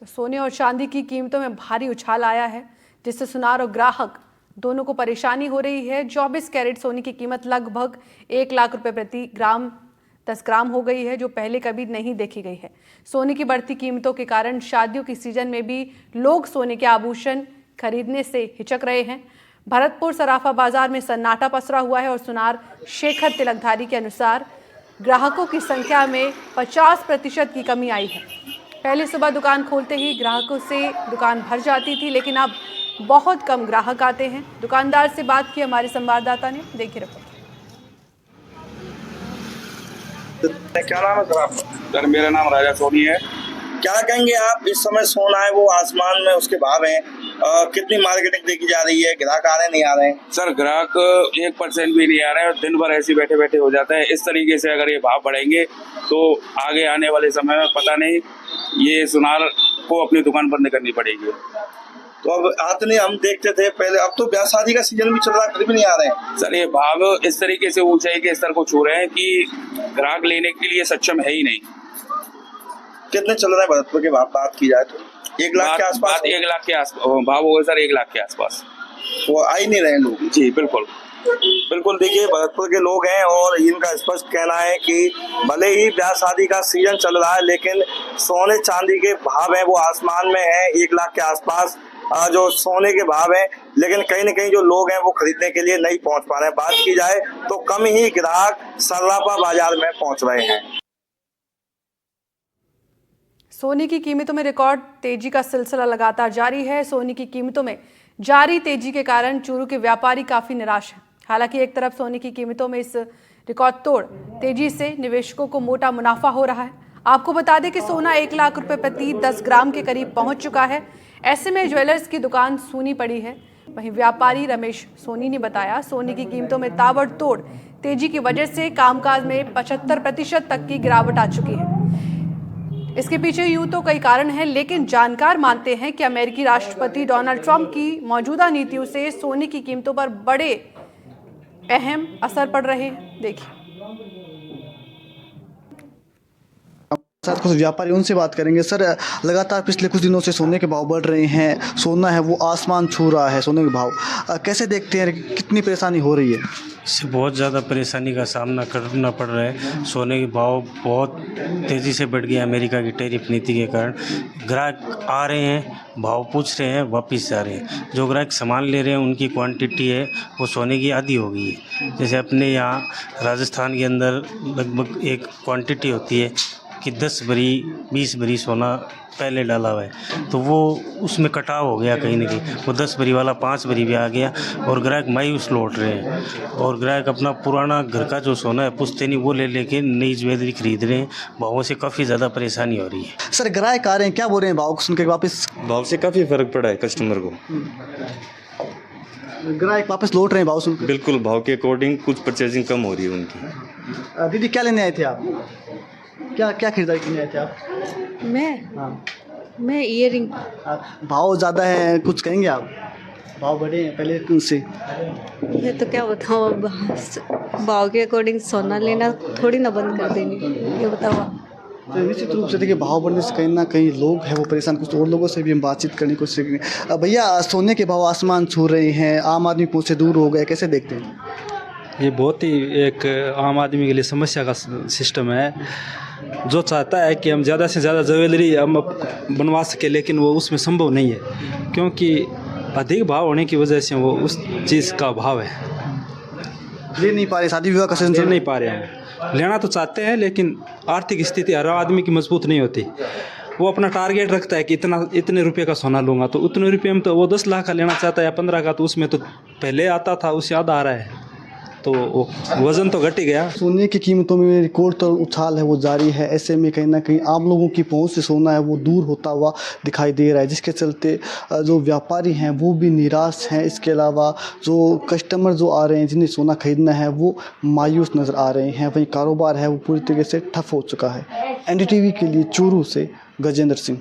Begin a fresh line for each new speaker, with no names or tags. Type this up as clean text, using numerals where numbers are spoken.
सोने और चांदी की कीमतों में भारी उछाल आया है, जिससे सुनार और ग्राहक दोनों को परेशानी हो रही है। 24 कैरेट सोने की कीमत लगभग 1 लाख रुपए प्रति ग्राम 10 ग्राम हो गई है, जो पहले कभी नहीं देखी गई है। सोने की बढ़ती कीमतों के कारण शादियों की सीजन में भी लोग सोने के आभूषण खरीदने से हिचक रहे हैं। भरतपुर सराफा बाजार में सन्नाटा पसरा हुआ है और सुनार शेखर तिलकधारी के अनुसार ग्राहकों की संख्या में 50% की कमी आई है। पहले सुबह दुकान खोलते ही ग्राहकों से दुकान भर जाती थी, लेकिन अब बहुत कम ग्राहक आते हैं। दुकानदार से बात की हमारे संवाददाता ने, देखिए रिपोर्ट।
क्या नाम है सर आपका?
सर मेरा नाम राजा सोनी है।
क्या कहेंगे आप, इस समय सोना है वो आसमान में उसके भाव हैं, कितनी मार्केटिंग देखी जा रही है, ग्राहक आ रहे हैं नहीं आ रहे हैं?
सर ग्राहक 1% भी नहीं आ रहे हैं और दिन भर ऐसे बैठे बैठे हो जाता है। इस तरीके से अगर ये भाव बढ़ेंगे तो आगे आने वाले समय में पता नहीं, ये सुनार को अपनी दुकान बंद करनी पड़ेगी।
तो अब आते नहीं, हम देखते थे पहले, अब तो ब्याह शादी का सीजन भी चल रहा है, फिर भी नहीं आ रहे हैं।
सर ये भाव इस तरीके से ऊंचाई के स्तर को छू रहे हैं कि ग्राहक लेने के लिए सक्षम है ही नहीं।
कितने चल रहा है भरतपुर के भाव बात की जाए तो? 1 लाख के आसपास?
1 लाख के आसपास भाव होगा सर, 1 लाख के आसपास।
वो आ ही नहीं रहे लोग।
जी बिल्कुल
बिल्कुल, देखिए भरतपुर के लोग हैं और इनका स्पष्ट कहना है कि भले ही ब्याह शादी का सीजन चल रहा है, लेकिन सोने चांदी के भाव हैं वो आसमान में है, 1 लाख के आसपास जो सोने के भाव हैं, लेकिन कहीं न कहीं जो लोग हैं वो खरीदने के लिए नहीं पहुंच पा रहे हैं। बात की जाए तो कम ही ग्राहक सराफा बाजार में पहुंच रहे हैं।
सोने की कीमतों में रिकॉर्ड तेजी का सिलसिला लगातार जारी है। सोने की कीमतों में जारी तेजी के कारण चूरू के व्यापारी काफी निराश हैं। हालांकि एक तरफ सोने की कीमतों में इस रिकॉर्ड तोड़ तेजी से निवेशकों को मोटा मुनाफा हो रहा है। आपको बता दें कि सोना 1 लाख रुपए प्रति 10 ग्राम के करीब पहुंच चुका है। ऐसे में ज्वेलर्स की दुकान सूनी पड़ी है। वहीं व्यापारी रमेश सोनी ने बताया, सोने की कीमतों में ताबड़तोड़ तेजी की वजह से कामकाज में 75% तक की गिरावट आ चुकी है। इसके पीछे यूं तो कई कारण हैं, लेकिन जानकार मानते हैं कि अमेरिकी राष्ट्रपति डोनाल्ड ट्रंप की मौजूदा नीतियों से सोने की कीमतों पर बड़े अहम असर पड़ रहे हैं। देखिए
साथ कुछ व्यापारी, उनसे बात करेंगे। सर, लगातार पिछले कुछ दिनों से सोने के भाव बढ़ रहे हैं, सोना है वो आसमान छू रहा है, सोने के भाव कैसे देखते हैं, कितनी परेशानी हो रही है?
इससे बहुत ज़्यादा परेशानी का सामना करना पड़ रहा है। सोने के भाव बहुत तेज़ी से बढ़ गया अमेरिका की टैरिफ नीति के कारण। ग्राहक आ रहे हैं, भाव पूछ रहे हैं, वापस जा रहे हैं। जो ग्राहक सामान ले रहे हैं उनकी क्वांटिटी है वो सोने की आधी हो गई है। जैसे अपने यहाँ राजस्थान के अंदर लगभग एक क्वांटिटी होती है कि 10 भरी 20 भरी सोना पहले डाला हुआ है, तो वो उसमें कटाव हो गया कहीं ना कहीं। वो 10 भरी वाला 5 भरी भी आ गया और ग्राहक मायूस लौट रहे हैं। और ग्राहक अपना पुराना घर का जो सोना है पुश्तैनी वो ले लेके नई ज्वेलरी खरीद रहे हैं। भावों से काफ़ी ज़्यादा परेशानी हो रही है।
सर, ग्राहक आ रहे हैं, क्या बोल रहे हैं भाव सुन के? वापस
भाव से काफ़ी फ़र्क पड़ा है कस्टमर को।
ग्राहक वापस लौट रहे हैं भाव सुन के?
बिल्कुल, भाव के अकॉर्डिंग कुछ परचेजिंग कम हो रही है उनकी।
दीदी, क्या लेने आए थे आप? क्या क्या खरीदारी करने आए थे आप?
मैं ईयरिंग।
भाव ज़्यादा है, कुछ कहेंगे आप? भाव बढ़े हैं पहले उनसे?
मैं तो क्या बताऊँ, भाव के अकॉर्डिंग सोना लेना थोड़ी ना बंद कर देंगे, ये बताओ आप।
तो निश्चित रूप से देखिए, भाव बढ़ने से कहीं ना कहीं लोग हैं वो परेशान। कुछ और लोगों से भी हम बातचीत करने की कोशिश करेंगे। भैया, सोने के भाव आसमान छू रहे हैं, आम आदमी पहुँच से दूर हो गए, कैसे देखते हैं?
ये बहुत ही एक आम आदमी के लिए समस्या का सिस्टम है। जो चाहता है कि हम ज़्यादा से ज़्यादा ज्वेलरी हम बनवा सके, लेकिन वो उसमें संभव नहीं है, क्योंकि अधिक भाव होने की वजह से वो उस चीज़ का भाव है
ले नहीं पा रहे। शादी विवाह का सीजन
ले नहीं पा रहे हैं। लेना तो चाहते हैं, लेकिन आर्थिक स्थिति हर आदमी की मजबूत नहीं होती। वो अपना टारगेट रखता है कि इतने रुपए का सोना लूँगा, तो उतने रुपये में तो वो 10 लाख का लेना चाहता है या 15 का, तो उसमें तो पहले आता था उससे याद आ रहा है, तो वज़न तो घट ही गया।
सोने की कीमतों में रिकॉर्ड तो उछाल है वो जारी है। ऐसे में कहीं ना कहीं आम लोगों की पहुंच से सोना है वो दूर होता हुआ दिखाई दे रहा है, जिसके चलते जो व्यापारी हैं वो भी निराश हैं। इसके अलावा जो कस्टमर जो आ रहे हैं जिन्हें सोना खरीदना है वो मायूस नज़र आ रहे हैं। वहीं कारोबार है वो पूरी तरीके से ठप हो चुका है। NDTV के लिए चूरू से गजेंद्र सिंह।